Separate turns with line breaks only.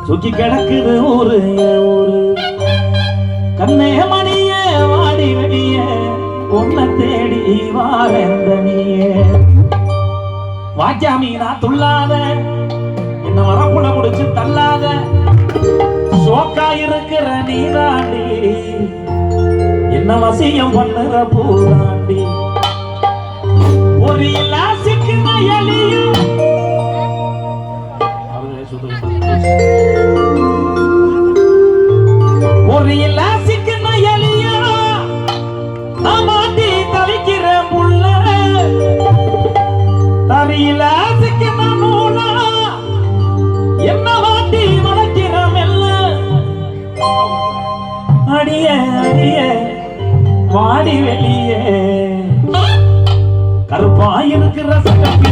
சுக்கி கிடக்குது ஊரு ஊரு கண்ணே மணியே வாடி வெளியே உன்னை தேடி வாரந்தனியே வாக்கியாமீனா துள்ளாத என்ன வரப்புல முடிச்சு தள்ளாத சோக்கா இருக்கிற நீதாண்டி என்ன வசியம் பண்ணுற பூதாண்டி ஒரு இலாசிக்கு நயலியும் ஒரு இலாசிக்கு நயலியா நான் மாட்டி தவிக்கிற புள்ள தரியிலாசிக்கு நான் நூலா என்ன மாட்டி வளர்க்கிற மெல்ல அடிய அடிய வாடி வெளியே கருப்பாயிருக்கிற சகப்பி